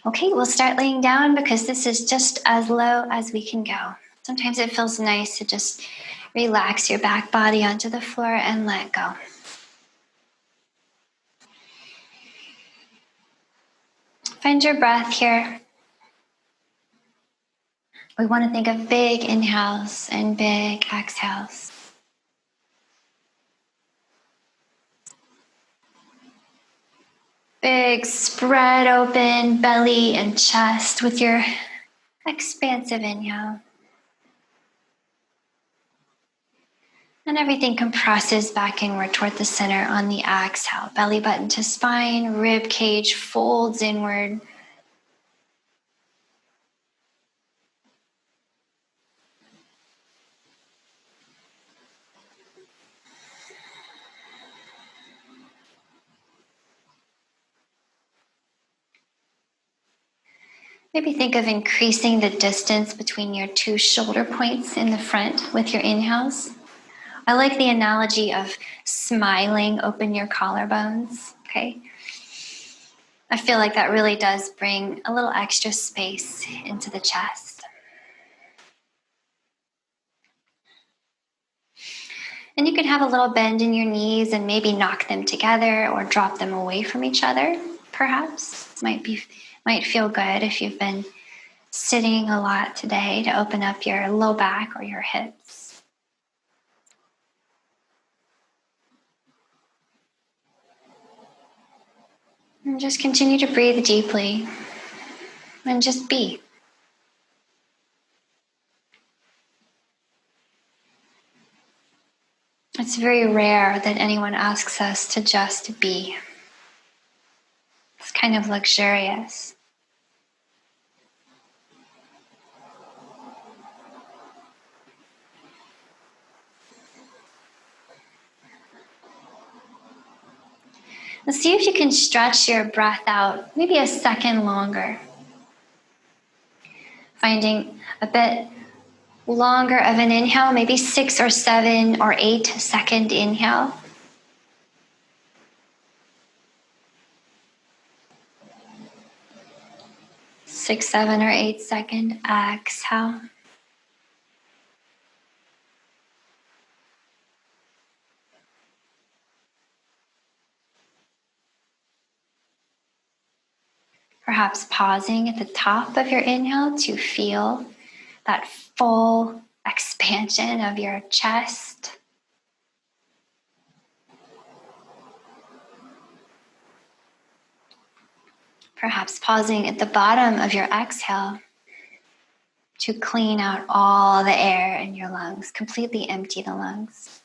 Okay, we'll start laying down because this is just as low as we can go. Sometimes it feels nice to just relax your back body onto the floor and let go. Find your breath here. We want to think of big inhales and big exhales. Big spread open belly and chest with your expansive inhale. And everything compresses back inward toward the center on the exhale. Belly button to spine, rib cage folds inward. Maybe think of increasing the distance between your two shoulder points in the front with your inhales. I like the analogy of smiling, open your collarbones, okay? I feel like that really does bring a little extra space into the chest. And you can have a little bend in your knees and maybe knock them together or drop them away from each other, perhaps. Might feel good if you've been sitting a lot today to open up your low back or your hips. And just continue to breathe deeply and just be. It's very rare that anyone asks us to just be. It's kind of luxurious. Let's see if you can stretch your breath out maybe a second longer. Finding a bit longer of an inhale, maybe 6 or 7 or 8-second inhale. Six, 7, or 8-second exhale. Perhaps pausing at the top of your inhale to feel that full expansion of your chest. Perhaps pausing at the bottom of your exhale to clean out all the air in your lungs, completely empty the lungs.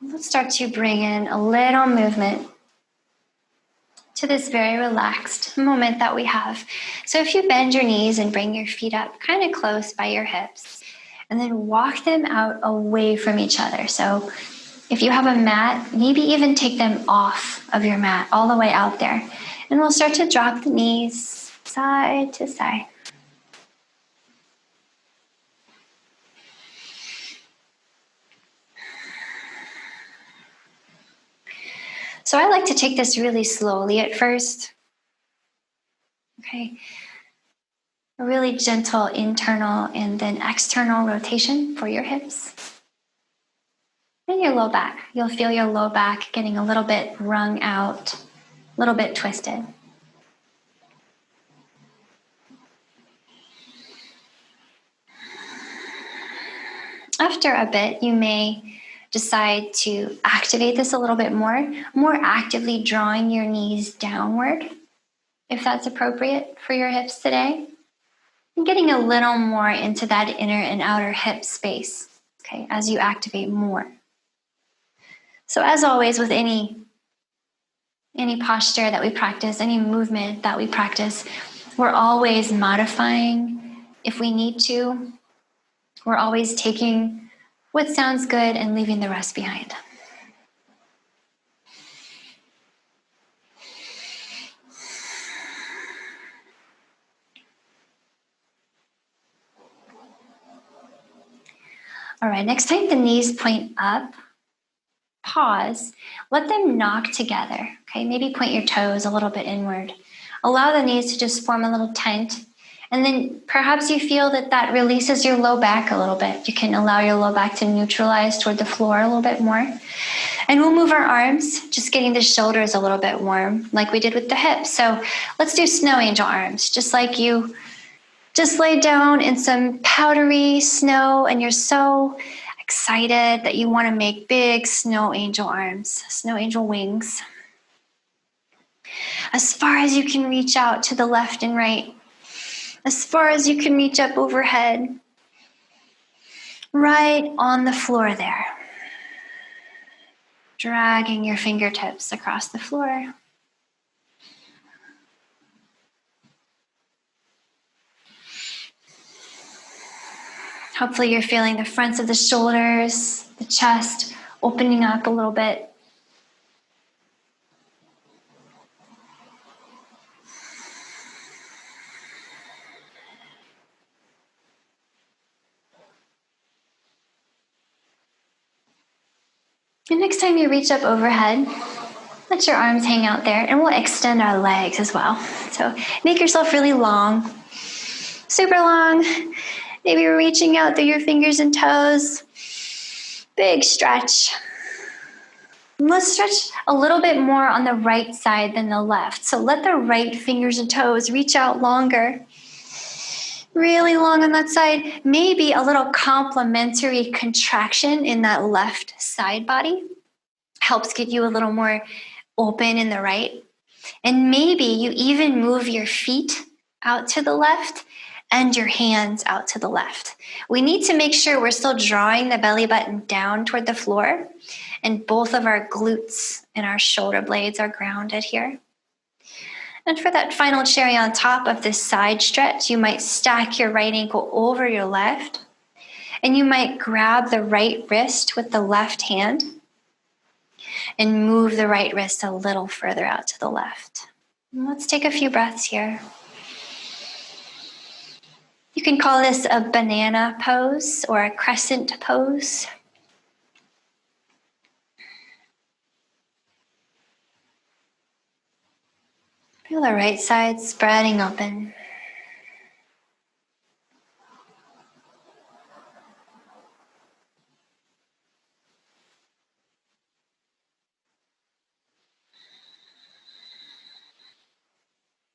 Let's start to bring in a little movement to this very relaxed moment that we have. So if you bend your knees and bring your feet up kind of close by your hips, and then walk them out away from each other. So if you have a mat, maybe even take them off of your mat all the way out there. And we'll start to drop the knees side to side. So I like to take this really slowly at first. Okay. A really gentle internal and then external rotation for your hips. And your low back. You'll feel your low back getting a little bit wrung out, a little bit twisted. After a bit, you may decide to activate this a little bit more actively drawing your knees downward, if that's appropriate for your hips today. And getting a little more into that inner and outer hip space, okay, as you activate more. So as always with any any posture that we practice, any movement that we practice, we're always modifying if we need to. We're always taking what sounds good and leaving the rest behind. All right, next time the knees point up, pause, let them knock together, okay? Maybe point your toes a little bit inward. Allow the knees to just form a little tent. And then perhaps you feel that that releases your low back a little bit. You can allow your low back to neutralize toward the floor a little bit more. And we'll move our arms, just getting the shoulders a little bit warm, like we did with the hips. So let's do snow angel arms, just like you just lay down in some powdery snow and you're so excited that you want to make big snow angel arms, snow angel wings. As far as you can reach out to the left and right, as far as you can reach up overhead, right on the floor there. Dragging your fingertips across the floor. Hopefully you're feeling the fronts of the shoulders, the chest opening up a little bit. And next time you reach up overhead, let your arms hang out there, and we'll extend our legs as well. So make yourself really long, super long. Maybe you're reaching out through your fingers and toes. Big stretch. And let's stretch a little bit more on the right side than the left. So let the right fingers and toes reach out longer. Really long on that side. Maybe a little complementary contraction in that left side body helps get you a little more open in the right. And maybe you even move your feet out to the left and your hands out to the left. We need to make sure we're still drawing the belly button down toward the floor, and both of our glutes and our shoulder blades are grounded here. And for that final cherry on top of this side stretch, you might stack your right ankle over your left, and you might grab the right wrist with the left hand and move the right wrist a little further out to the left. And let's take a few breaths here. You can call this a banana pose or a crescent pose. Feel the right side spreading open.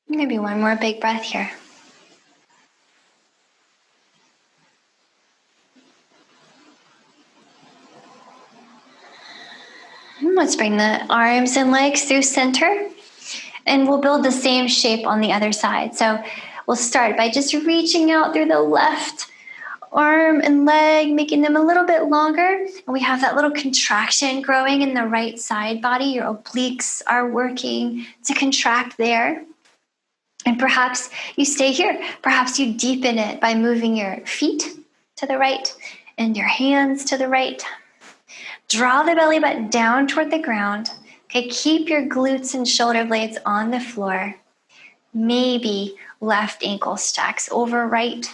Maybe one more big breath here. Let's bring the arms and legs through center, and we'll build the same shape on the other side. So we'll start by just reaching out through the left arm and leg, making them a little bit longer. And we have that little contraction growing in the right side body. Your obliques are working to contract there. And perhaps you stay here. Perhaps you deepen it by moving your feet to the right and your hands to the right. Draw the belly button down toward the ground. Okay, keep your glutes and shoulder blades on the floor. Maybe left ankle stacks over right.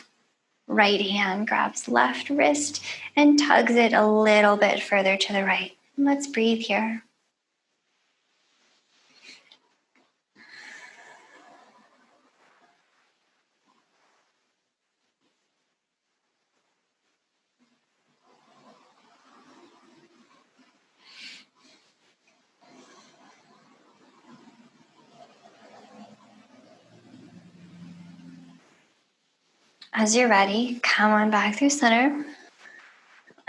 Right hand grabs left wrist and tugs it a little bit further to the right. Let's breathe here. As you're ready, come on back through center.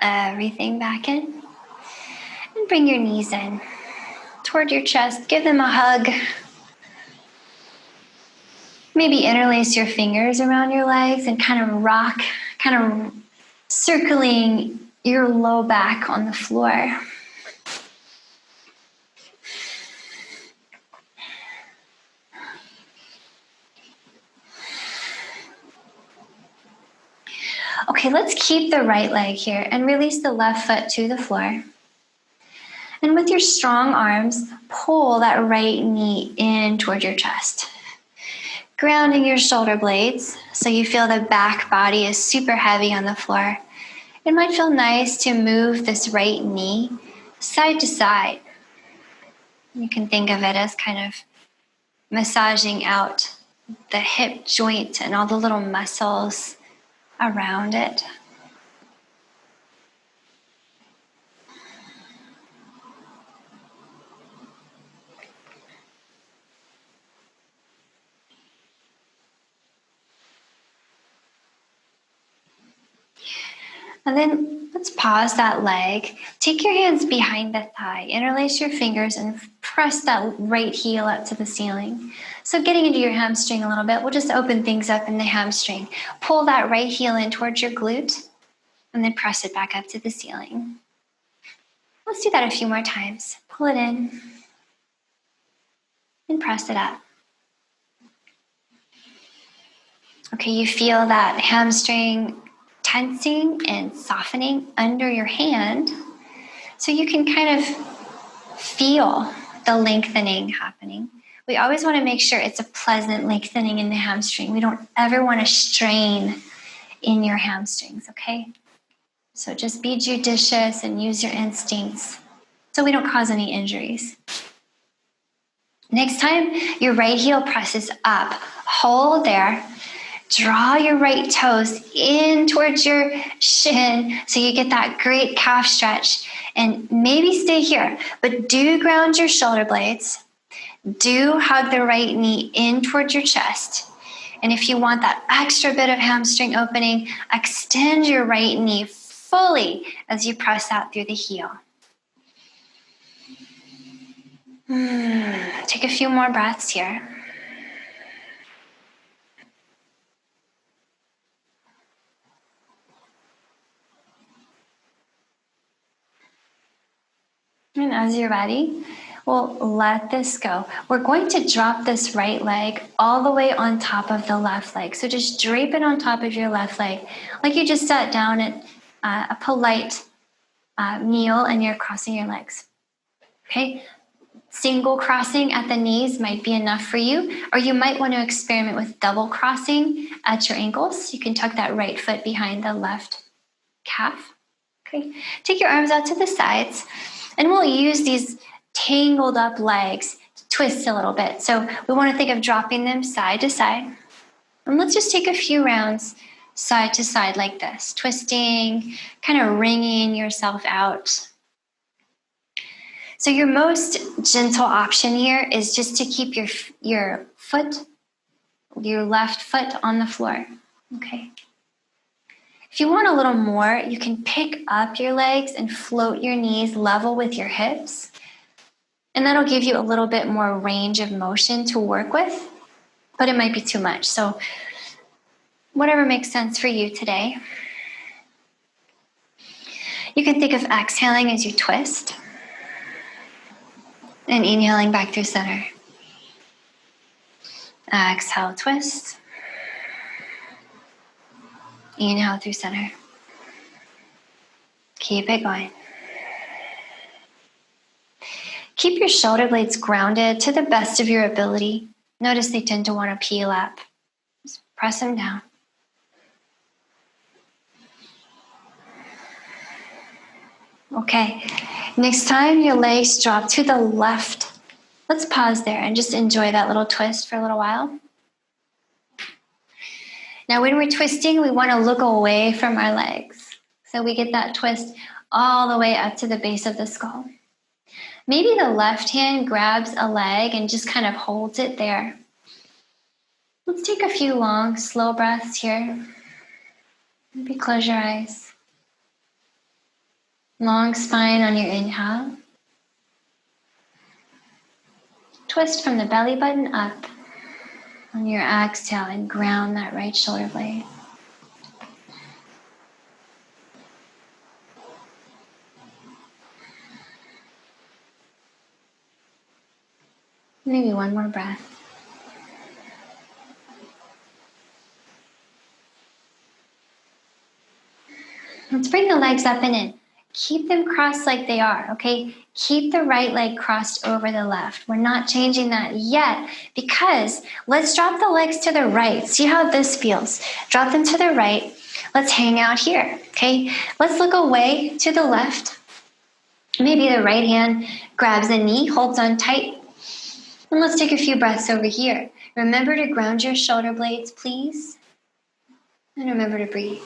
Everything back in. And bring your knees in toward your chest. Give them a hug. Maybe interlace your fingers around your legs and kind of rock, kind of circling your low back on the floor. Okay, let's keep the right leg here and release the left foot to the floor. And with your strong arms, pull that right knee in toward your chest. Grounding your shoulder blades so you feel the back body is super heavy on the floor. It might feel nice to move this right knee side to side. You can think of it as kind of massaging out the hip joint and all the little muscles around it. And then let's pause that leg. Take your hands behind the thigh. Interlace your fingers and press that right heel up to the ceiling. So getting into your hamstring a little bit, we'll just open things up in the hamstring. Pull that right heel in towards your glute and then press it back up to the ceiling. Let's do that a few more times. Pull it in and press it up. Okay, you feel that hamstring tensing and softening under your hand. So you can kind of feel the lengthening happening. We always want to make sure it's a pleasant lengthening in the hamstring. We don't ever want to strain in your hamstrings, okay? So just be judicious and use your instincts so we don't cause any injuries. Next time your right heel presses up, hold there. Draw your right toes in towards your shin so you get that great calf stretch. And maybe stay here, but do ground your shoulder blades. Do hug the right knee in towards your chest. And if you want that extra bit of hamstring opening, extend your right knee fully as you press out through the heel. Take a few more breaths here. And as you're ready, we'll let this go. We're going to drop this right leg all the way on top of the left leg. So just drape it on top of your left leg, like you just sat down at a polite meal and you're crossing your legs. Okay? Single crossing at the knees might be enough for you, or you might want to experiment with double crossing at your ankles. You can tuck that right foot behind the left calf. Okay? Take your arms out to the sides. And we'll use these tangled up legs to twist a little bit. So we want to think of dropping them side to side. And let's just take a few rounds side to side like this, twisting, kind of wringing yourself out. So your most gentle option here is just to keep your left foot on the floor. Okay. If you want a little more, you can pick up your legs and float your knees level with your hips. And that'll give you a little bit more range of motion to work with, but it might be too much. So whatever makes sense for you today. You can think of exhaling as you twist and inhaling back through center. Exhale, twist. Inhale through center. Keep it going. Keep your shoulder blades grounded to the best of your ability. Notice they tend to want to peel up. Just press them down. Okay, next time your legs drop to the left. Let's pause there and just enjoy that little twist for a little while. Now, when we're twisting, we want to look away from our legs. So we get that twist all the way up to the base of the skull. Maybe the left hand grabs a leg and just kind of holds it there. Let's take a few long, slow breaths here. Maybe close your eyes. Long spine on your inhale. Twist from the belly button up on your exhale and ground that right shoulder blade. Maybe one more breath. Let's bring the legs up and in. Keep them crossed like they are, okay? Keep the right leg crossed over the left. We're not changing that yet because let's drop the legs to the right. See how this feels. Drop them to the right. Let's hang out here, okay? Let's look away to the left. Maybe the right hand grabs the knee, holds on tight. And let's take a few breaths over here. Remember to ground your shoulder blades, please. And remember to breathe.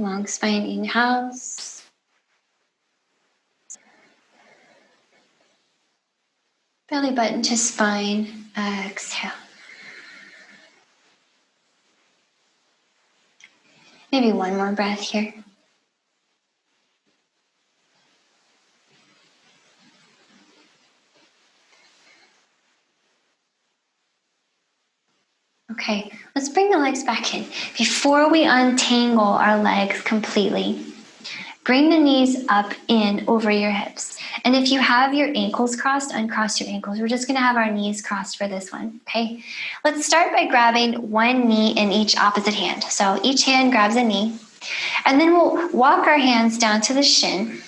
Long spine inhales. Belly button to spine. Exhale. Maybe one more breath here. Okay, let's bring the legs back in. Before we untangle our legs completely, bring the knees up in over your hips. And if you have your ankles crossed, uncross your ankles. We're just gonna have our knees crossed for this one, okay? Let's start by grabbing one knee in each opposite hand. So each hand grabs a knee. And then we'll walk our hands down to the shin.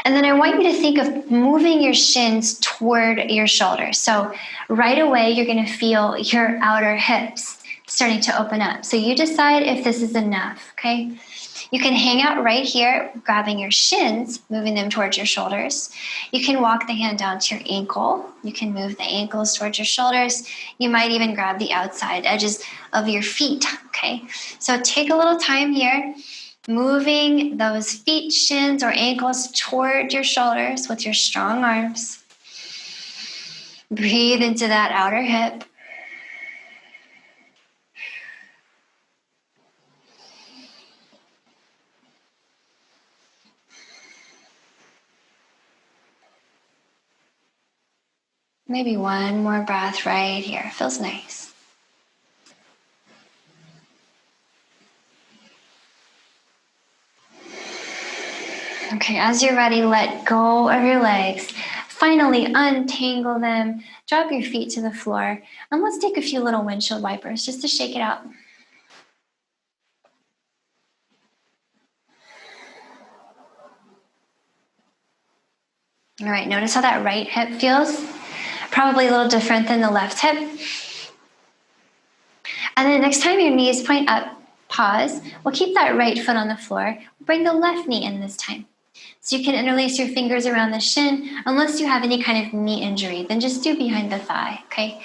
And then I want you to think of moving your shins toward your shoulders. So right away, you're gonna feel your outer hips starting to open up. So you decide if this is enough, okay? You can hang out right here, grabbing your shins, moving them towards your shoulders. You can walk the hand down to your ankle. You can move the ankles towards your shoulders. You might even grab the outside edges of your feet, okay? So take a little time here, moving those feet, shins, or ankles toward your shoulders with your strong arms. Breathe into that outer hip. Maybe one more breath right here. Feels nice. Okay, as you're ready, let go of your legs. Finally, untangle them. Drop your feet to the floor. And let's take a few little windshield wipers just to shake it out. All right, notice how that right hip feels. Probably a little different than the left hip. And then next time your knees point up, pause. We'll keep that right foot on the floor. Bring the left knee in this time. So you can interlace your fingers around the shin. Unless you have any kind of knee injury, then just do behind the thigh, okay?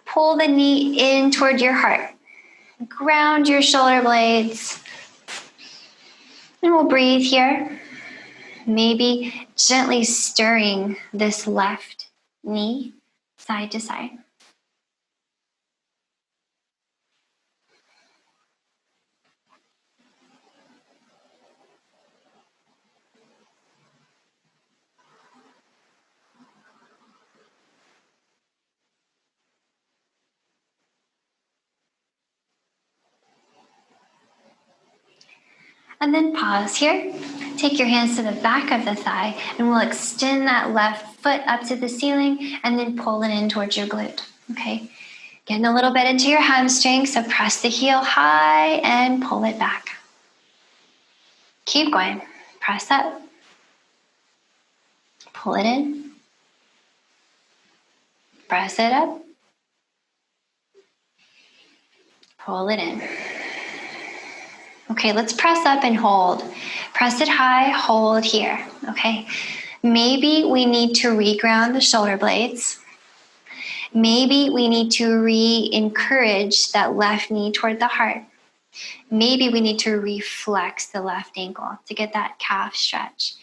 Pull the knee in toward your heart. Ground your shoulder blades. And we'll breathe here. Maybe gently stirring this left knee side to side. And then pause here. Take your hands to the back of the thigh and we'll extend that left foot up to the ceiling and then pull it in towards your glute, okay? Getting a little bit into your hamstring, so press the heel high and pull it back. Keep going. Press up. Pull it in. Press it up. Pull it in. Okay, let's press up and hold. Press it high, hold here, okay? Maybe we need to reground the shoulder blades. Maybe we need to re-encourage that left knee toward the heart. Maybe we need to reflex the left ankle to get that calf stretch.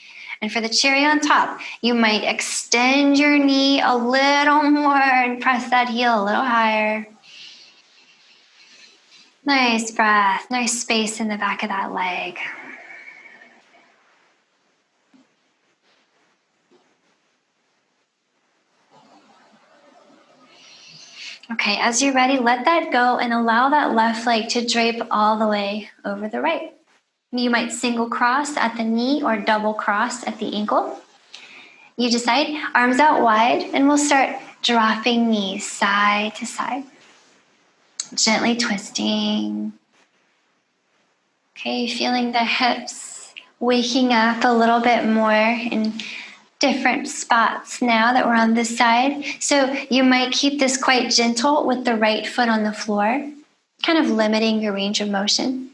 And for the cherry on top, you might extend your knee a little more and press that heel a little higher. Nice breath, nice space in the back of that leg. Okay, as you're ready, let that go and allow that left leg to drape all the way over the right. You might single cross at the knee or double cross at the ankle. You decide, arms out wide, and we'll start dropping knees side to side, gently twisting. Okay, feeling the hips waking up a little bit more in different spots now that we're on this side. So you might keep this quite gentle with the right foot on the floor, kind of limiting your range of motion.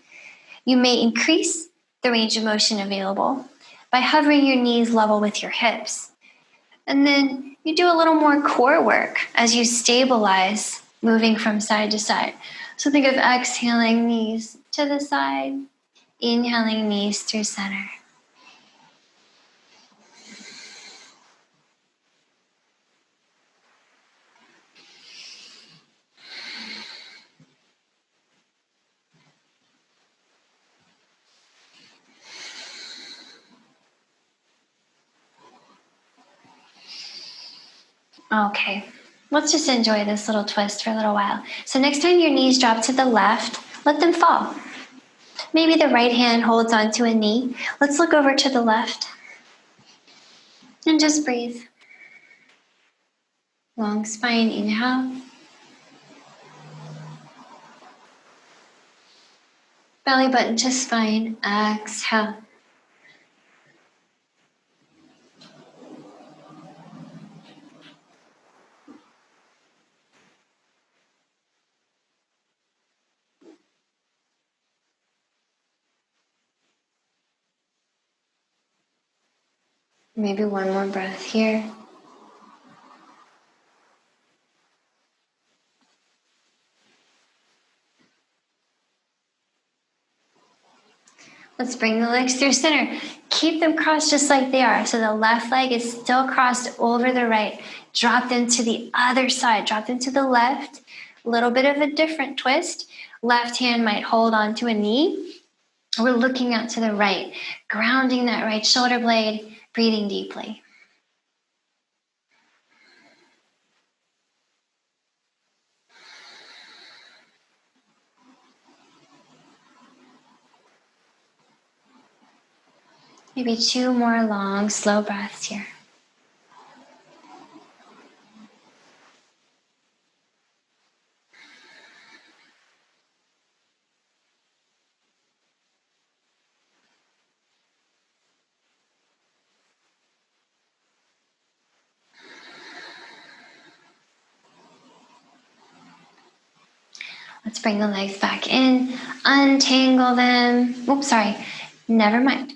You may increase the range of motion available by hovering your knees level with your hips. And then you do a little more core work as you stabilize, moving from side to side. So think of exhaling knees to the side, inhaling knees through center. Okay, let's just enjoy this little twist for a little while. So next time your knees drop to the left, let them fall. Maybe the right hand holds onto a knee. Let's look over to the left and just breathe. Long spine, inhale. Belly button to spine, exhale. Maybe one more breath here. Let's bring the legs through center. Keep them crossed just like they are. So the left leg is still crossed over the right. Drop them to the other side. Drop them to the left. A little bit of a different twist. Left hand might hold onto a knee. We're looking out to the right, grounding that right shoulder blade, breathing deeply. Maybe two more long, slow breaths here. Let's bring the legs back in, untangle them. Oops, sorry, never mind.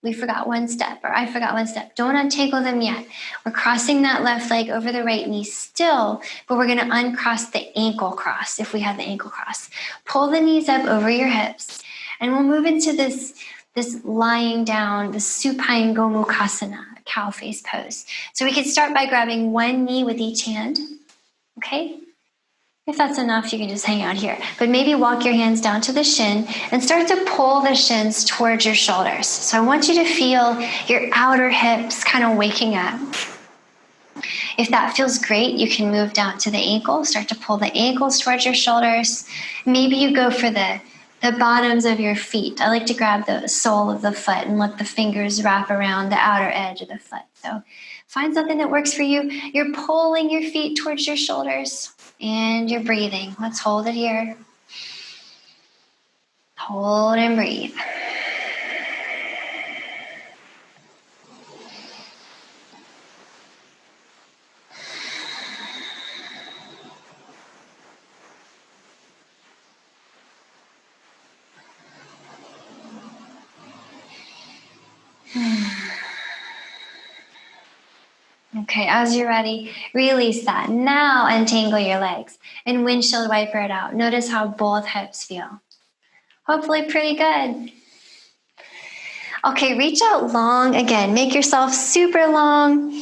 We forgot one step, or I forgot one step. Don't untangle them yet. We're crossing that left leg over the right knee still, but we're gonna uncross the ankle cross if we have the ankle cross. Pull the knees up over your hips, and we'll move into this lying down, the supine Gomukhasana, cow face pose. So we can start by grabbing one knee with each hand, okay? If that's enough, you can just hang out here. But maybe walk your hands down to the shin and start to pull the shins towards your shoulders. So I want you to feel your outer hips kind of waking up. If that feels great, you can move down to the ankle. Start to pull the ankles towards your shoulders. Maybe you go for the bottoms of your feet. I like to grab the sole of the foot and let the fingers wrap around the outer edge of the foot. So find something that works for you. You're pulling your feet towards your shoulders. And you're breathing. Let's hold it here. Hold and breathe. Okay, as you're ready, release that. Now untangle your legs and windshield wiper it out. Notice how both hips feel. Hopefully pretty good. Okay, reach out long again. Make yourself super long.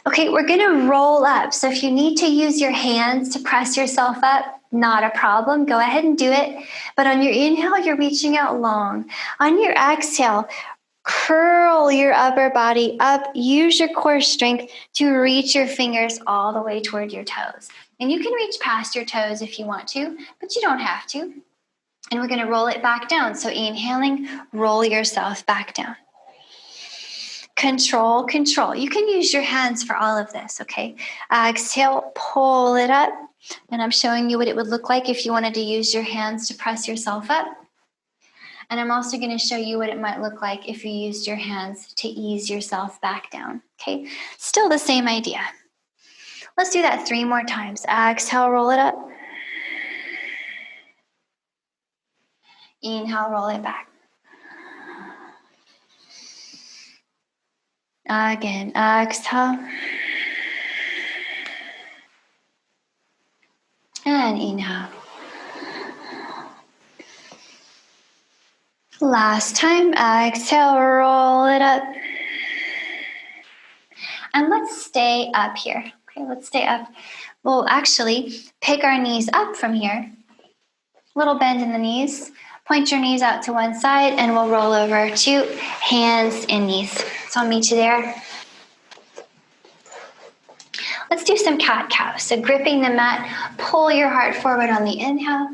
Okay, we're gonna roll up. So if you need to use your hands to press yourself up, not a problem. Go ahead and do it. But on your inhale, you're reaching out long. On your exhale, curl your upper body up. Use your core strength to reach your fingers all the way toward your toes. And you can reach past your toes if you want to, but you don't have to. And we're going to roll it back down. So inhaling, roll yourself back down. control, control. You can use your hands for all of this, okay? Exhale, pull it up. And I'm showing you what it would look like if you wanted to use your hands to press yourself up. And I'm also going to show you what it might look like if you used your hands to ease yourself back down, okay? Still the same idea. Let's do that 3 more times. Exhale, roll it up. Inhale, roll it back. Again, exhale. And inhale. Last time, exhale, roll it up. And let's stay up here. Okay, let's stay up. We'll actually pick our knees up from here. Little bend in the knees. Point your knees out to one side and we'll roll over to hands and knees. So I'll meet you there. Let's do some cat-cow. So gripping the mat, pull your heart forward on the inhale.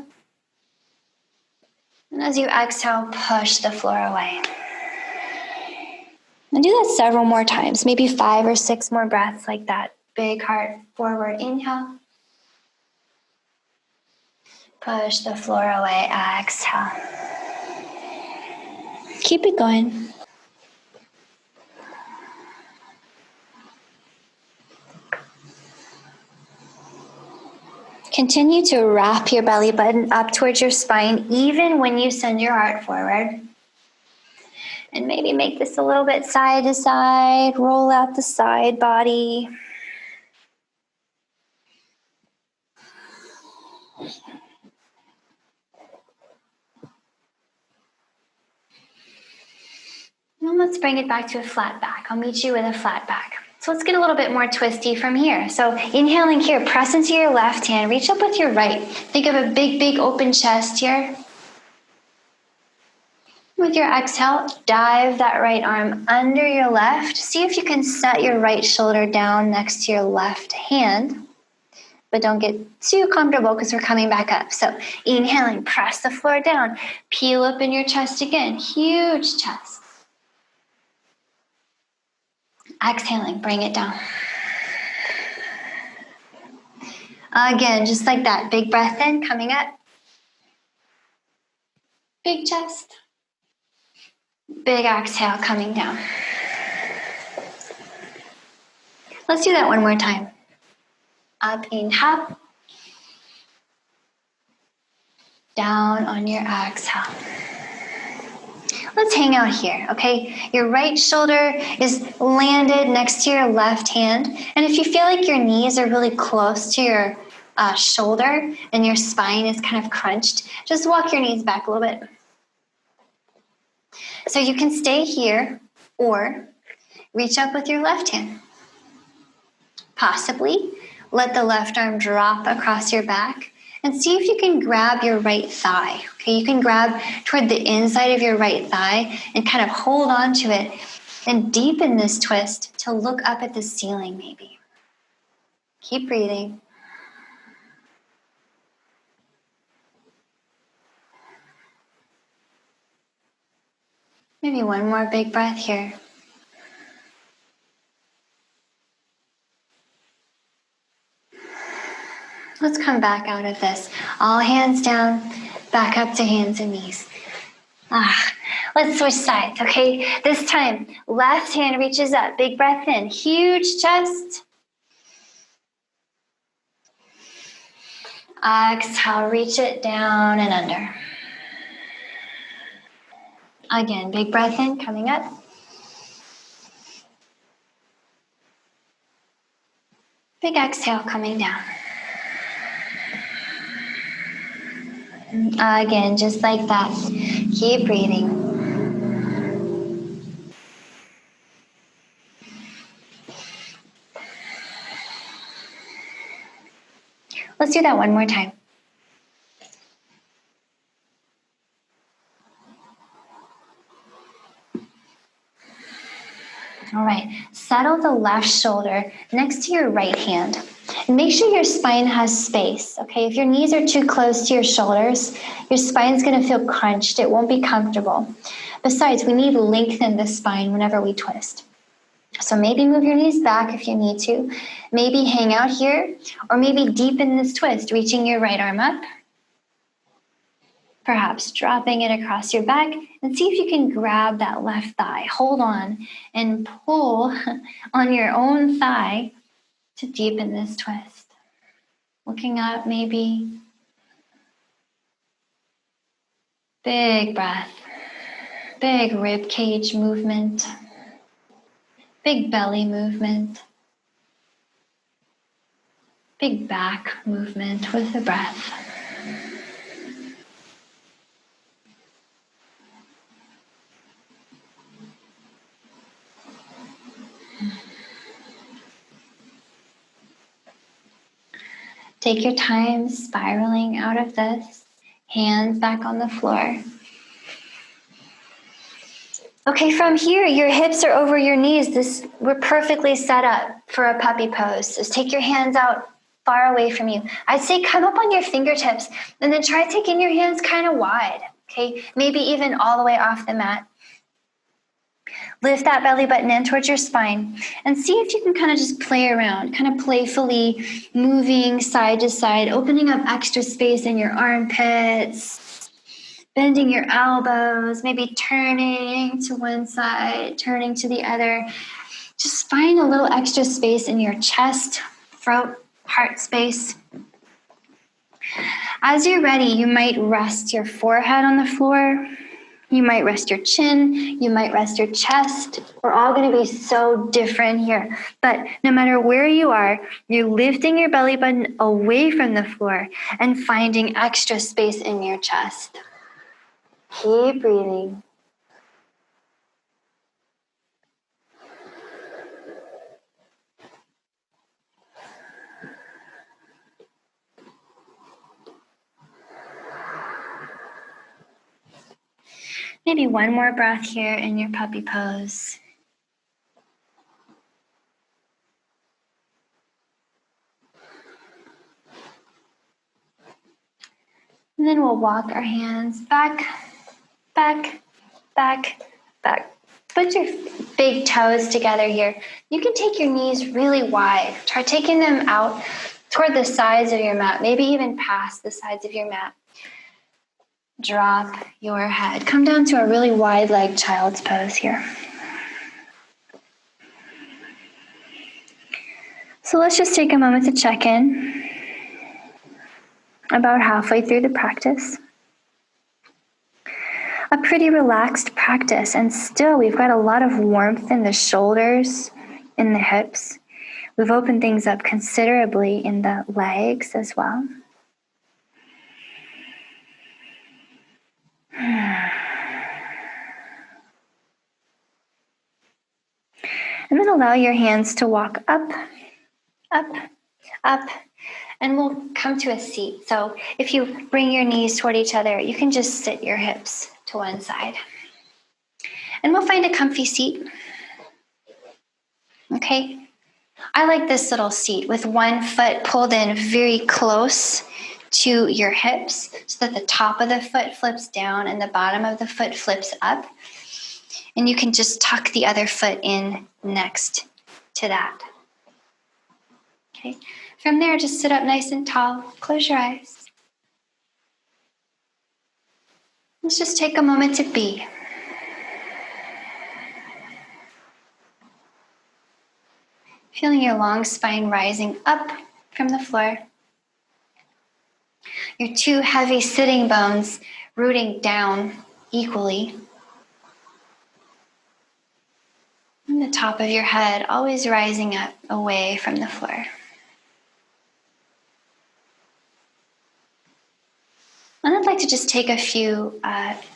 And as you exhale, push the floor away. And do that several more times, maybe 5 or 6 more breaths like that. Big heart forward, inhale. Push the floor away, exhale. Keep it going. Continue to wrap your belly button up towards your spine, even when you send your heart forward. And maybe make this a little bit side to side, roll out the side body. And let's bring it back to a flat back. I'll meet you with a flat back. So let's get a little bit more twisty from here. So inhaling here, press into your left hand, reach up with your right. Think of a big, big open chest here. With your exhale, dive that right arm under your left. See if you can set your right shoulder down next to your left hand. But don't get too comfortable because we're coming back up. So inhaling, press the floor down. Peel up in your chest again. Huge chest. Exhaling, bring it down. Again, just like that. Big breath in, coming up. Big chest. Big exhale, coming down. Let's do that one more time. Up, inhale. Down on your exhale. Let's hang out here, okay? Your right shoulder is landed next to your left hand. And if you feel like your knees are really close to your shoulder and your spine is kind of crunched, just walk your knees back a little bit. So you can stay here or reach up with your left hand. Possibly let the left arm drop across your back and see if you can grab your right thigh. Okay, you can grab toward the inside of your right thigh and kind of hold on to it and deepen this twist to look up at the ceiling maybe. Keep breathing. Maybe one more big breath here. Let's come back out of this. All hands down, back up to hands and knees. Let's switch sides, okay? This time, left hand reaches up. Big breath in. Huge chest. Exhale, reach it down and under. Again, big breath in, coming up. Big exhale, coming down. Again, just like that. Keep breathing. Let's do that one more time. All right, settle the left shoulder next to your right hand. And make sure your spine has space, okay? If your knees are too close to your shoulders, your spine's gonna feel crunched. It won't be comfortable. Besides, we need to lengthen the spine whenever we twist. So maybe move your knees back if you need to. Maybe hang out here, or maybe deepen this twist, reaching your right arm up. Perhaps dropping it across your back, and see if you can grab that left thigh. Hold on and pull on your own thigh to deepen this twist. Looking up maybe. Big breath. Big rib cage movement. Big belly movement. Big back movement with the breath. Take your time spiraling out of this. Hands back on the floor. Okay, from here, your hips are over your knees. We're perfectly set up for a puppy pose. Just take your hands out far away from you. I'd say come up on your fingertips and then try taking your hands kind of wide. Okay, maybe even all the way off the mat. Lift that belly button in towards your spine and see if you can kind of just play around, kind of playfully moving side to side, opening up extra space in your armpits, bending your elbows, maybe turning to one side, turning to the other. Just find a little extra space in your chest, throat, heart space. As you're ready, you might rest your forehead on the floor. You might rest your chin, you might rest your chest. We're all going to be so different here. But no matter where you are, you're lifting your belly button away from the floor and finding extra space in your chest. Keep breathing. Maybe one more breath here in your puppy pose. And then we'll walk our hands back, back, back, back. Put your big toes together here. You can take your knees really wide. Try taking them out toward the sides of your mat, maybe even past the sides of your mat. Drop your head. Come down to a really wide leg child's pose here. So let's just take a moment to check in. About halfway through the practice. A pretty relaxed practice, and still we've got a lot of warmth in the shoulders, in the hips. We've opened things up considerably in the legs as well. And then allow your hands to walk up, up, up, and we'll come to a seat. So if you bring your knees toward each other, you can just sit your hips to one side. And we'll find a comfy seat. Okay? I like this little seat with one foot pulled in very close to your hips so that the top of the foot flips down and the bottom of the foot flips up. And you can just tuck the other foot in next to that. Okay. From there, just sit up nice and tall. Close your eyes. Let's just take a moment to be. Feeling your long spine rising up from the floor. Your two heavy sitting bones rooting down equally. And the top of your head always rising up away from the floor. And I'd like to just take a few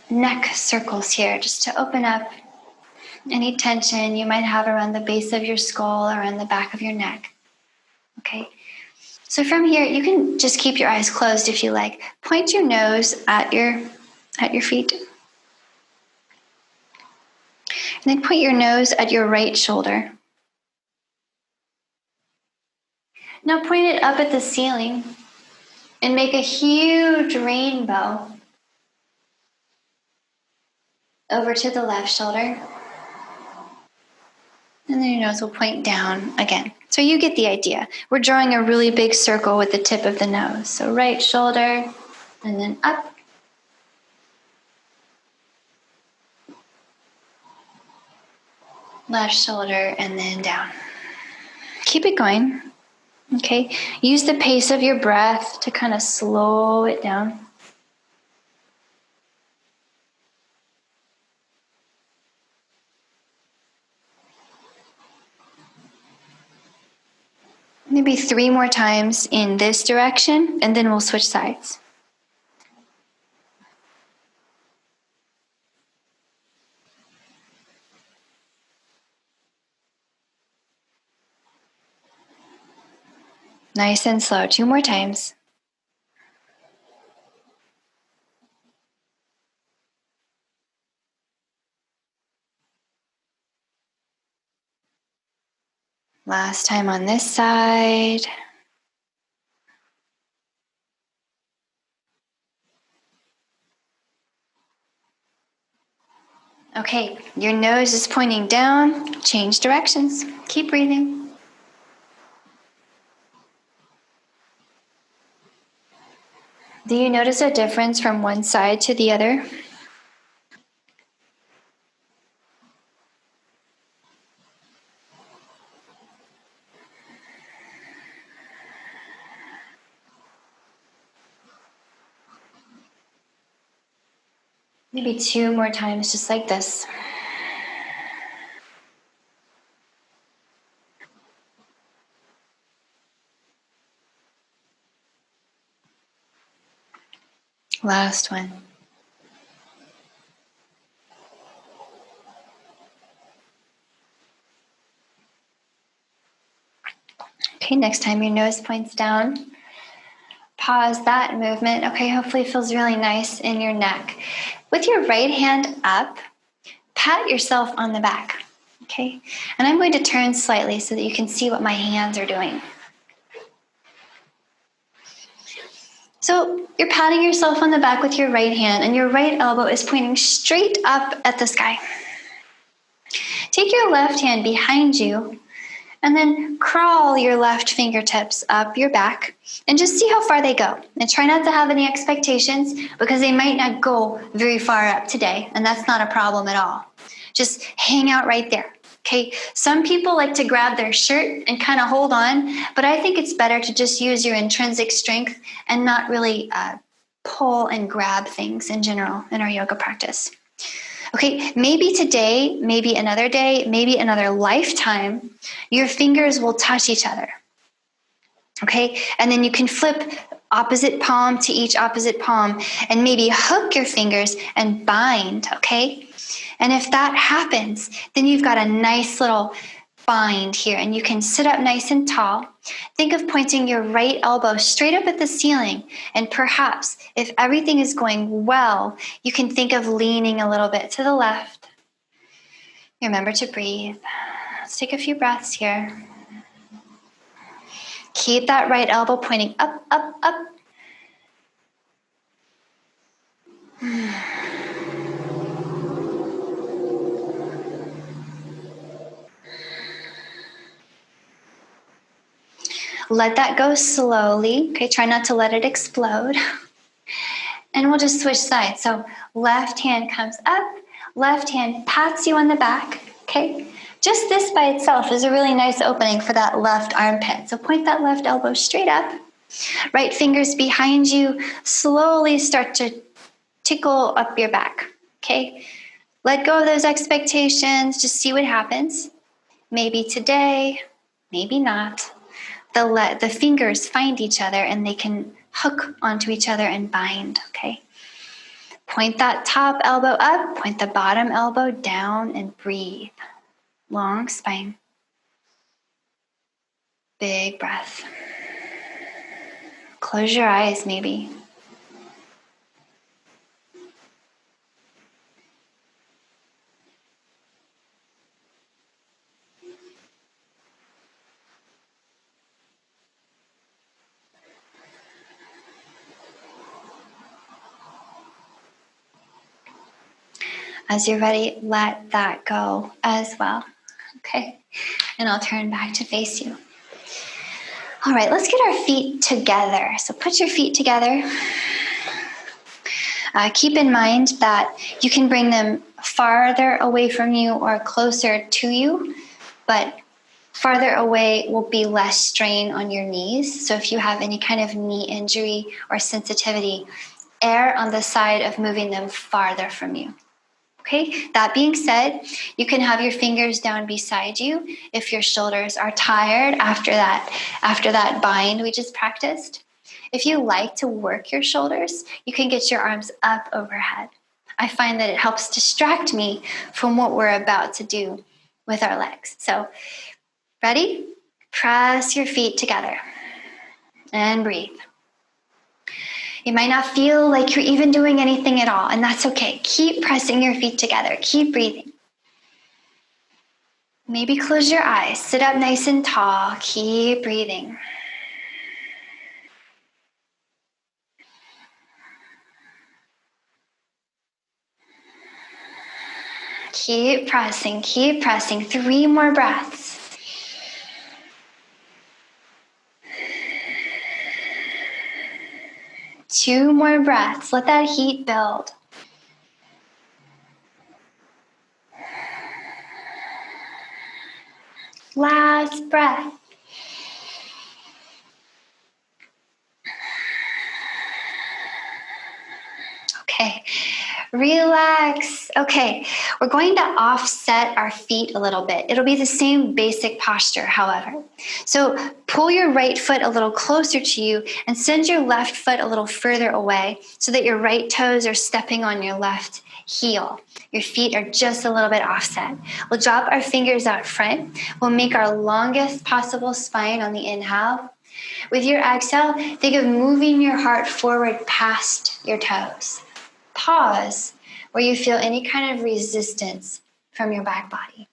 neck circles here just to open up any tension you might have around the base of your skull or around the back of your neck. Okay. So from here, you can just keep your eyes closed if you like. Point your nose at your feet. And then point your nose at your right shoulder. Now point it up at the ceiling and make a huge rainbow over to the left shoulder. And then your nose will point down again. So you get the idea. We're drawing a really big circle with the tip of the nose. So right shoulder, and then up. Left shoulder, and then down. Keep it going. Okay. Use the pace of your breath to kind of slow it down. Maybe 3 more times in this direction, and then we'll switch sides. Nice and slow. 2 more times. Last time on this side. Okay, your nose is pointing down. Change directions. Keep breathing. Do you notice a difference from one side to the other? Maybe 2 more times, just like this. Last one. Okay, next time your nose points down, pause that movement. Okay, hopefully it feels really nice in your neck. With your right hand up, pat yourself on the back. Okay, and I'm going to turn slightly so that you can see what my hands are doing. So you're patting yourself on the back with your right hand, and your right elbow is pointing straight up at the sky. Take your left hand behind you, and then crawl your left fingertips up your back, and just see how far they go. And try not to have any expectations, because they might not go very far up today, and that's not a problem at all. Just hang out right there. Okay, some people like to grab their shirt and kind of hold on, but I think it's better to just use your intrinsic strength and not really pull and grab things in general in our yoga practice. Okay, maybe today, maybe another day, maybe another lifetime, your fingers will touch each other. Okay, and then you can flip opposite palm to each opposite palm and maybe hook your fingers and bind, okay? And if that happens, then you've got a nice little bind here, and you can sit up nice and tall. Think of pointing your right elbow straight up at the ceiling, and perhaps if everything is going well, you can think of leaning a little bit to the left. Remember to breathe. Let's take a few breaths here. Keep that right elbow pointing up, up, up. Let that go slowly. Okay, try not to let it explode. And we'll just switch sides. So left hand comes up, left hand pats you on the back. Okay, just this by itself is a really nice opening for that left armpit. So point that left elbow straight up. Right fingers behind you, slowly start to tickle up your back. Okay, let go of those expectations. Just see what happens. Maybe today, maybe not. Let the fingers find each other, and they can hook onto each other and bind, okay? Point that top elbow up, point the bottom elbow down, and breathe. Long spine. Big breath. Close your eyes, maybe. As you're ready, let that go as well. Okay, and I'll turn back to face you. All right, let's get our feet together. So put your feet together. Keep in mind that you can bring them farther away from you or closer to you, but farther away will be less strain on your knees. So if you have any kind of knee injury or sensitivity, err on the side of moving them farther from you. Okay, that being said, you can have your fingers down beside you if your shoulders are tired after that bind we just practiced. If you like to work your shoulders, you can get your arms up overhead. I find that it helps distract me from what we're about to do with our legs. So, ready? Press your feet together and breathe. You might not feel like you're even doing anything at all, and that's okay. Keep pressing your feet together. Keep breathing. Maybe close your eyes. Sit up nice and tall. Keep breathing. Keep pressing. Keep pressing. 3 more breaths. Two more breaths. Let that heat build. Last breath. Okay, relax. Okay, we're going to offset our feet a little bit. It'll be the same basic posture, however. So pull your right foot a little closer to you and send your left foot a little further away so that your right toes are stepping on your left heel. Your feet are just a little bit offset. We'll drop our fingers out front. We'll make our longest possible spine on the inhale. With your exhale, think of moving your heart forward past your toes. Pause where you feel any kind of resistance from your back body.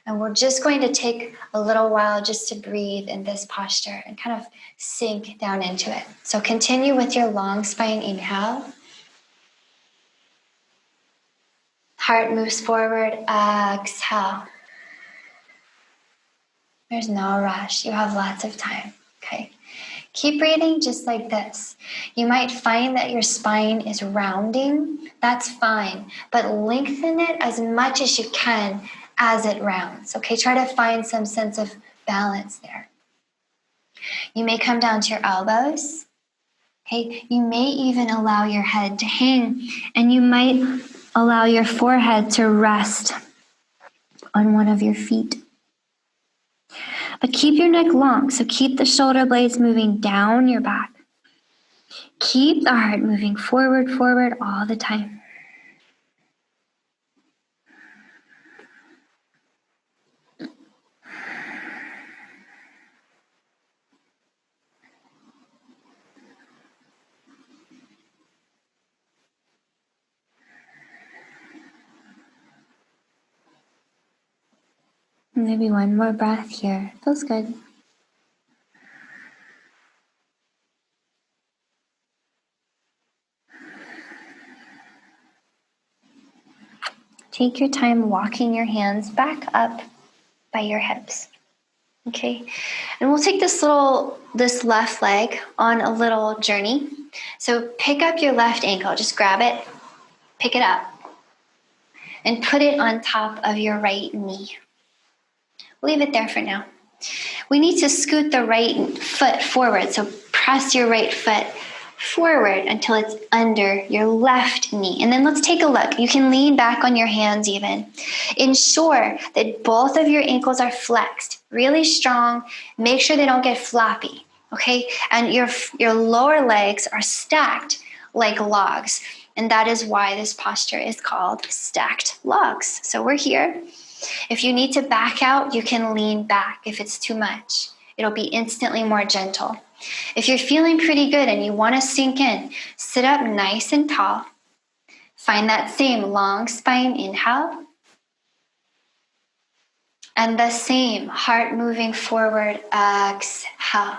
And we're just going to take a little while just to breathe in this posture and kind of sink down into it. So continue with your long spine inhale. Heart moves forward, exhale. There's no rush. You have lots of time, okay? Keep breathing just like this. You might find that your spine is rounding. That's fine, but lengthen it as much as you can as it rounds, okay? Try to find some sense of balance there. You may come down to your elbows, okay? You may even allow your head to hang, and you might allow your forehead to rest on one of your feet. But keep your neck long, so keep the shoulder blades moving down your back. Keep the heart moving forward all the time. Maybe one more breath here. Feels good. Take your time walking your hands back up by your hips. Okay, and we'll take this left leg on a little journey. So pick up your left ankle, just grab it, pick it up, and put it on top of your right knee. Leave it there for now. We need to scoot the right foot forward, so press your right foot forward until it's under your left knee. And then let's take a look. You can lean back on your hands even. Ensure that both of your ankles are flexed, really strong. Make sure they don't get floppy, okay? And your lower legs are stacked like logs. And that is why this posture is called stacked logs. So we're here. If you need to back out, you can lean back if it's too much. It'll be instantly more gentle. If you're feeling pretty good and you want to sink in, sit up nice and tall. Find that same long spine inhale. And the same heart moving forward, exhale.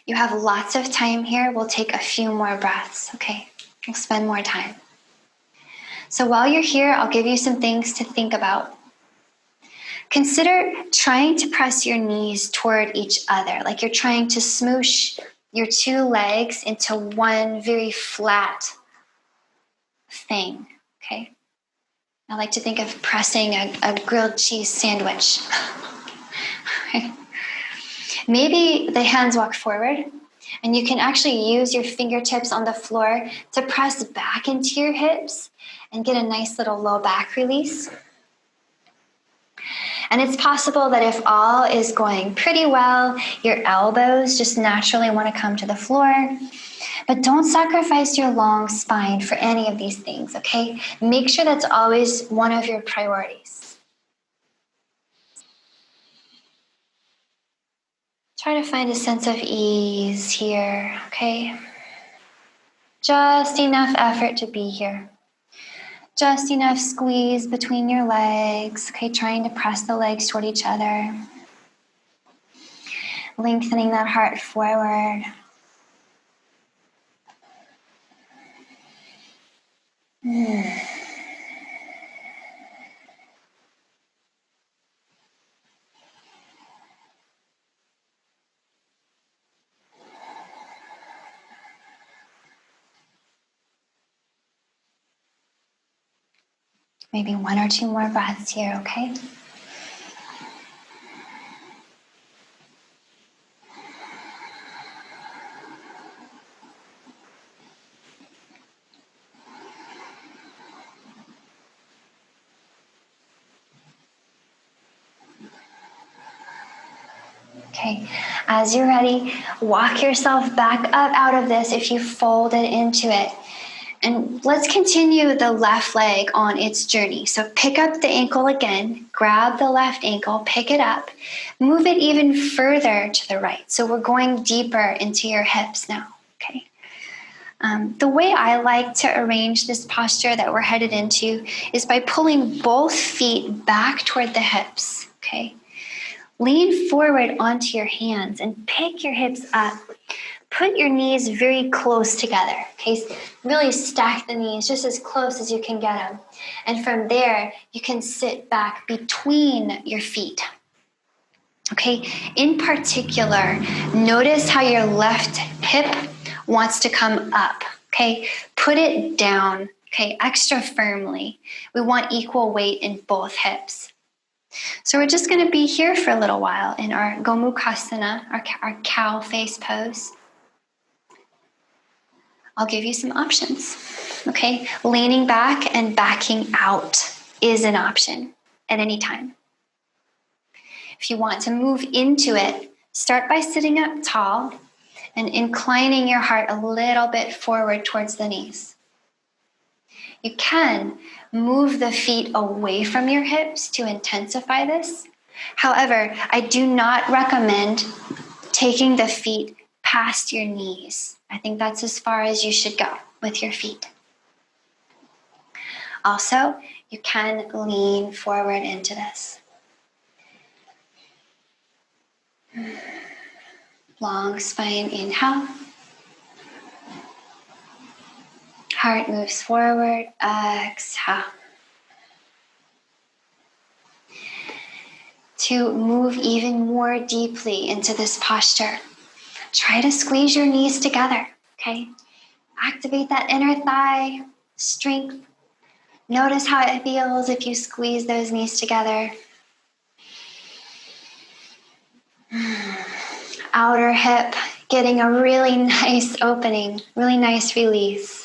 You have lots of time here. We'll take a few more breaths, okay? We'll spend more time. So while you're here, I'll give you some things to think about. Consider trying to press your knees toward each other, like you're trying to smoosh your two legs into one very flat thing, okay? I like to think of pressing a grilled cheese sandwich. Maybe the hands walk forward, and you can actually use your fingertips on the floor to press back into your hips and get a nice little low back release. And it's possible that if all is going pretty well, your elbows just naturally want to come to the floor. But don't sacrifice your long spine for any of these things, okay? Make sure that's always one of your priorities. Try to find a sense of ease here, okay? Just enough effort to be here. Just enough squeeze between your legs, okay? Trying to press the legs toward each other. Lengthening that heart forward. Maybe one or two more breaths here, okay? Okay, as you're ready, walk yourself back up out of this if you folded into it. And let's continue the left leg on its journey. So pick up the ankle again, grab the left ankle, pick it up, move it even further to the right. So we're going deeper into your hips now, okay? The way I like to arrange this posture that we're headed into is by pulling both feet back toward the hips, okay? Lean forward onto your hands and pick your hips up. Put your knees very close together, okay? Really stack the knees just as close as you can get them. And from there, you can sit back between your feet, okay? In particular, notice how your left hip wants to come up, okay? Put it down, okay? Extra firmly. We want equal weight in both hips. So we're just going to be here for a little while in our Gomukhasana, our cow face pose. I'll give you some options, okay? Leaning back and backing out is an option at any time. If you want to move into it, start by sitting up tall and inclining your heart a little bit forward towards the knees. You can move the feet away from your hips to intensify this. However, I do not recommend taking the feet past your knees. I think that's as far as you should go with your feet. Also, you can lean forward into this. Long spine, inhale. Heart moves forward, exhale. To move even more deeply into this posture, try to squeeze your knees together, okay? Activate that inner thigh strength. Notice how it feels if you squeeze those knees together. Outer hip getting a really nice opening, really nice release.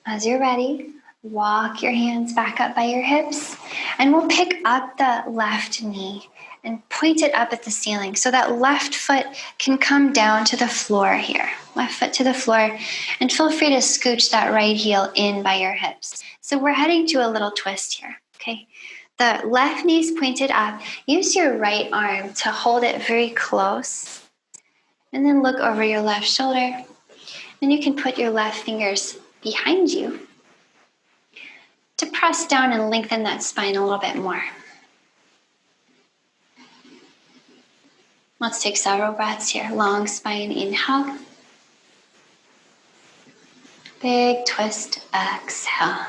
As you're ready, walk your hands back up by your hips, and we'll pick up the left knee and point it up at the ceiling so that left foot can come down to the floor here. Left foot to the floor, and feel free to scooch that right heel in by your hips. So we're heading to a little twist here, okay? The left knee's pointed up. Use your right arm to hold it very close, and then look over your left shoulder. And you can put your left fingers behind you to press down and lengthen that spine a little bit more. Let's take several breaths here. Long spine inhale. Big twist, exhale.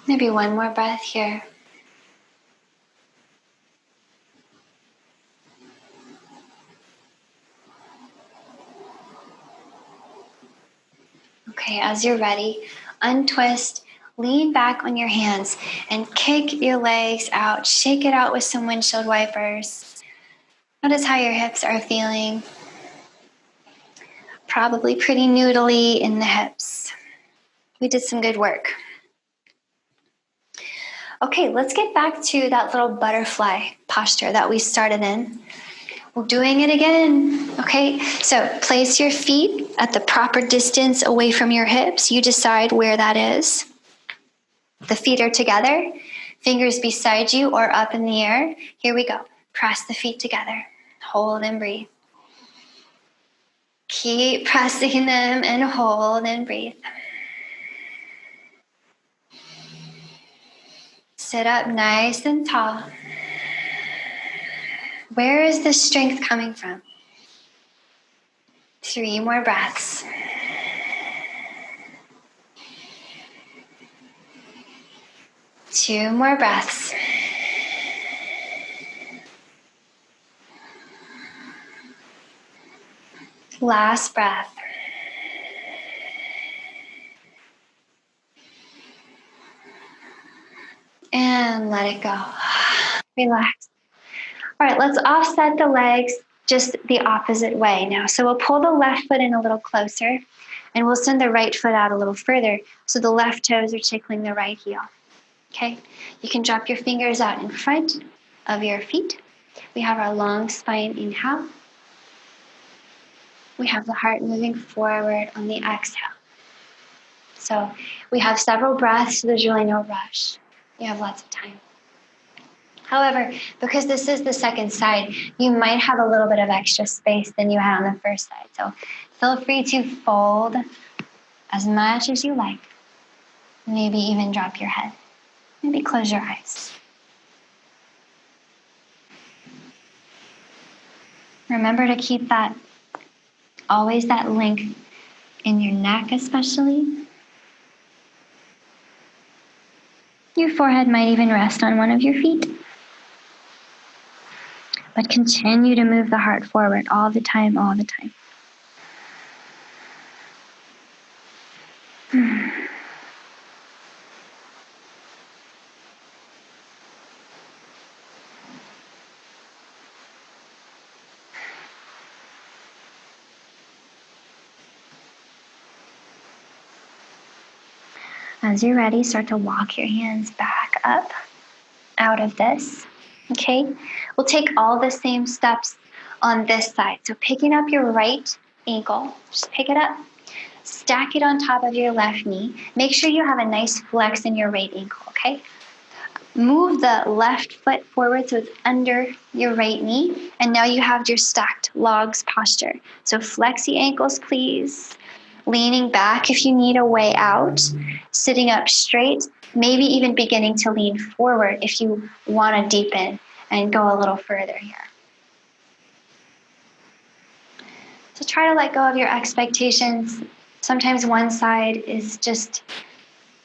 Maybe one more breath here. Okay, as you're ready, untwist, lean back on your hands and kick your legs out. Shake it out with some windshield wipers. Notice how your hips are feeling. Probably pretty noodly in the hips. We did some good work. Okay, let's get back to that little butterfly posture that we started in. We're doing it again. Okay, so place your feet at the proper distance away from your hips. You decide where that is. The feet are together, fingers beside you or up in the air. Here we go. Press the feet together. Hold and breathe. Keep pressing them and hold and breathe. Sit up nice and tall. Where is the strength coming from? 3 more breaths. Two more breaths. Last breath. And let it go. Relax. All right, let's offset the legs just the opposite way now. So we'll pull the left foot in a little closer, and we'll send the right foot out a little further so the left toes are tickling the right heel. Okay? You can drop your fingers out in front of your feet. We have our long spine inhale. We have the heart moving forward on the exhale. So we have several breaths, so there's really no rush. You have lots of time. However, because this is the second side, you might have a little bit of extra space than you had on the first side. So feel free to fold as much as you like. Maybe even drop your head. Maybe close your eyes. Remember to keep always that length in your neck especially. Your forehead might even rest on one of your feet. But continue to move the heart forward all the time, all the time. As you're ready, start to walk your hands back up out of this. Okay? We'll take all the same steps on this side. So picking up your right ankle, just pick it up, stack it on top of your left knee. Make sure you have a nice flex in your right ankle, okay? Move the left foot forward so it's under your right knee. And now you have your stacked logs posture. So flex the ankles, please. Leaning back if you need a way out. Sitting up straight. Maybe even beginning to lean forward if you want to deepen and go a little further here. So try to let go of your expectations. Sometimes one side is just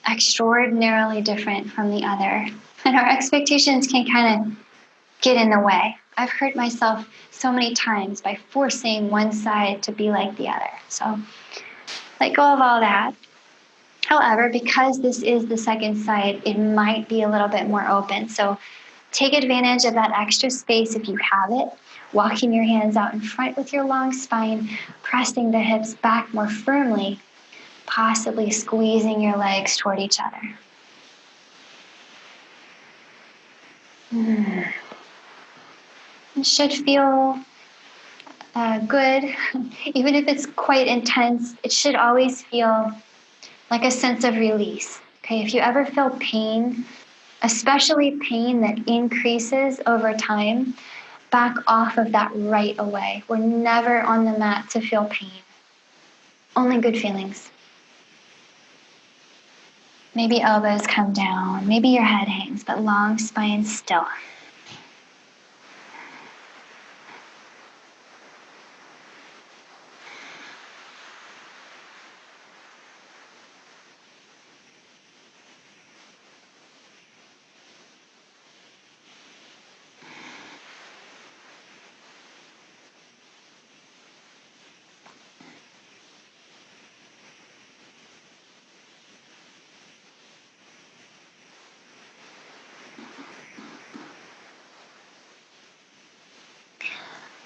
extraordinarily different from the other. And our expectations can kind of get in the way. I've hurt myself so many times by forcing one side to be like the other. So let go of all that. However, because this is the second side, it might be a little bit more open. So take advantage of that extra space if you have it. Walking your hands out in front with your long spine, pressing the hips back more firmly, possibly squeezing your legs toward each other. It should feel good. Even if it's quite intense, it should always feel like a sense of release. Okay, if you ever feel pain, especially pain that increases over time, back off of that right away. We're never on the mat to feel pain. Only good feelings. Maybe elbows come down, maybe your head hangs, but long spine still.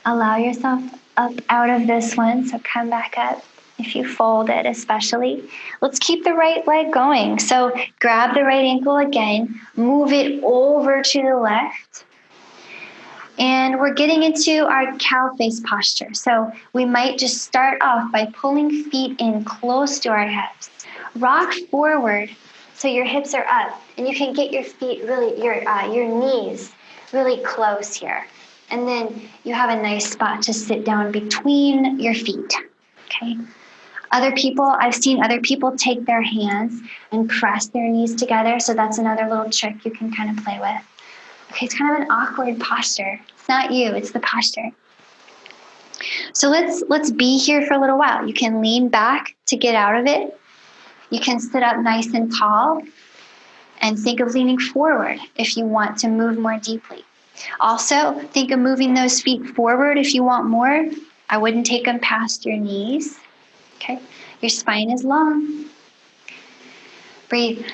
Allow yourself up out of this one, so come back up. If you fold it, especially. Let's keep the right leg going. So grab the right ankle again, move it over to the left. And we're getting into our cow face posture. So we might just start off by pulling feet in close to our hips. Rock forward so your hips are up, and you can get your feet really, your knees really close here. And then you have a nice spot to sit down between your feet. Okay. I've seen other people take their hands and press their knees together. So that's another little trick you can kind of play with. Okay, it's kind of an awkward posture. It's not you, it's the posture. So let's be here for a little while. You can lean back to get out of it. You can sit up nice and tall and think of leaning forward if you want to move more deeply. Also, think of moving those feet forward if you want more. I wouldn't take them past your knees. Okay, your spine is long. Breathe.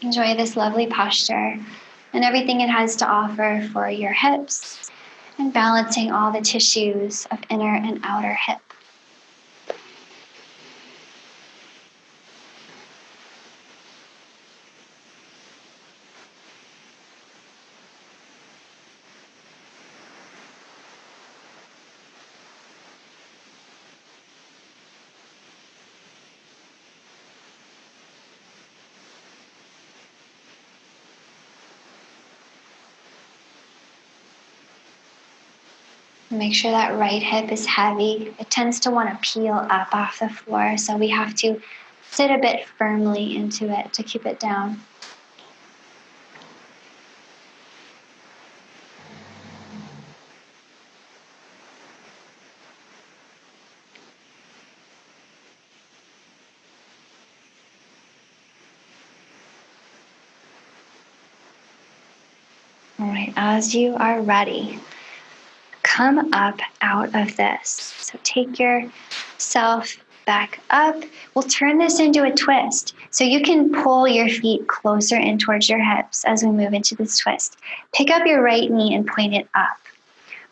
Enjoy this lovely posture and everything it has to offer for your hips and balancing all the tissues of inner and outer hip. Make sure that right hip is heavy. It tends to want to peel up off the floor, so we have to sit a bit firmly into it to keep it down. All right, as you are ready, come up out of this. So take yourself back up. We'll turn this into a twist. So you can pull your feet closer in towards your hips as we move into this twist. Pick up your right knee and point it up,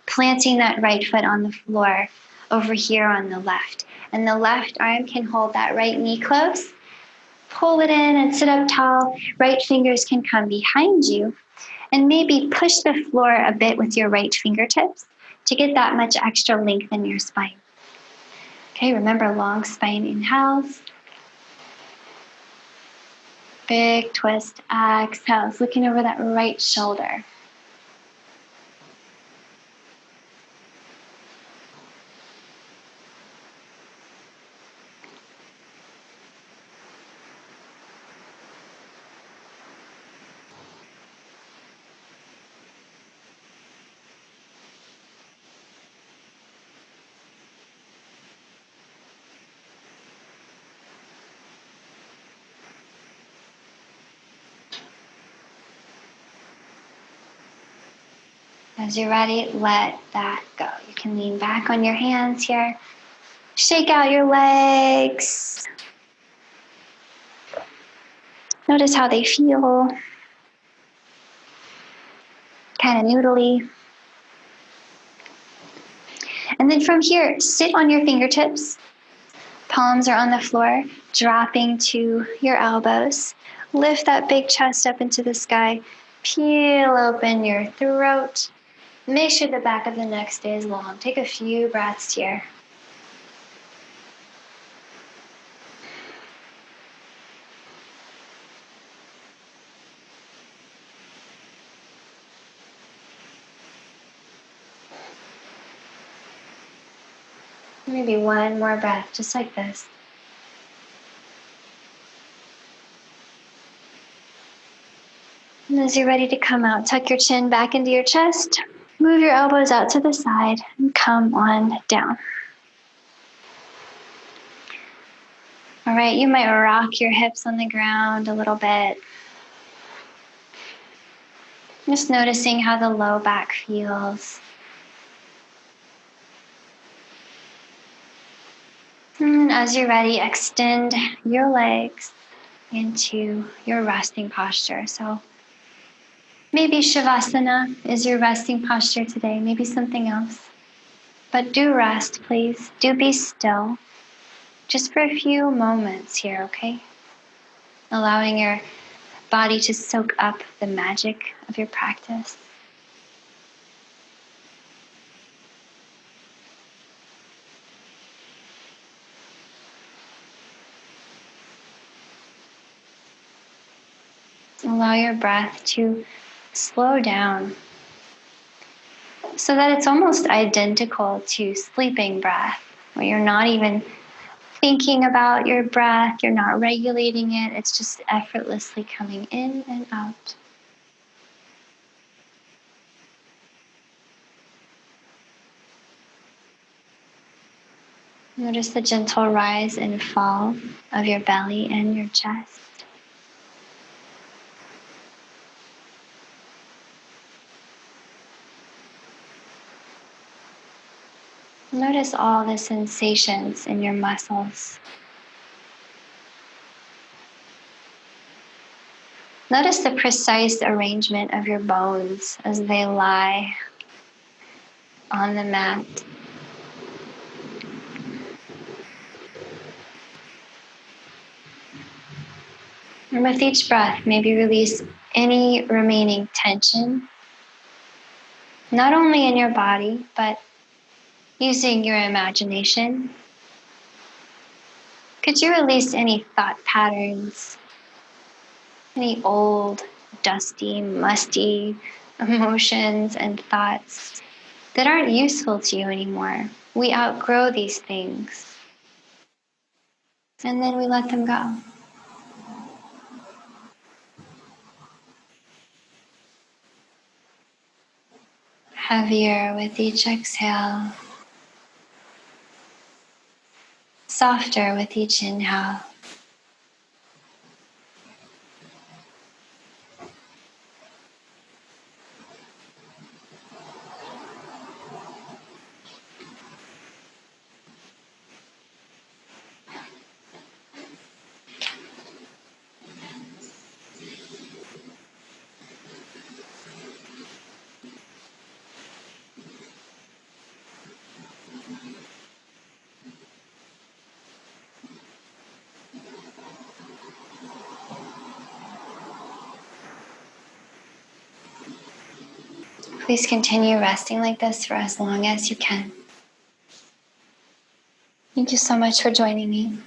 planting that right foot on the floor over here on the left. And the left arm can hold that right knee close. Pull it in and sit up tall. Right fingers can come behind you. And maybe push the floor a bit with your right fingertips to get that much extra length in your spine. Okay, remember long spine inhales. Big twist exhales, looking over that right shoulder. As you're ready, let that go. You can lean back on your hands here. Shake out your legs. Notice how they feel. Kind of noodly. And then from here, sit on your fingertips. Palms are on the floor, dropping to your elbows. Lift that big chest up into the sky. Peel open your throat. Make sure the back of the neck stays long. Take a few breaths here. Maybe one more breath, just like this. And as you're ready to come out, tuck your chin back into your chest. Move your elbows out to the side and come on down. All right, you might rock your hips on the ground a little bit. Just noticing how the low back feels. And as you're ready, extend your legs into your resting posture. So maybe Shavasana is your resting posture today, maybe something else. But do rest, please. Do be still. Just for a few moments here, okay? Allowing your body to soak up the magic of your practice. Allow your breath to slow down so that it's almost identical to sleeping breath, where you're not even thinking about your breath, you're not regulating it, it's just effortlessly coming in and out. Notice the gentle rise and fall of your belly and your chest. Notice all the sensations in your muscles. Notice the precise arrangement of your bones as they lie on the mat. And with each breath, maybe release any remaining tension, not only in your body, but using your imagination. Could you release any thought patterns, any old, dusty, musty emotions and thoughts that aren't useful to you anymore? We outgrow these things, and then we let them go. Heavier with each exhale, softer with each inhale. Please continue resting like this for as long as you can. Thank you so much for joining me.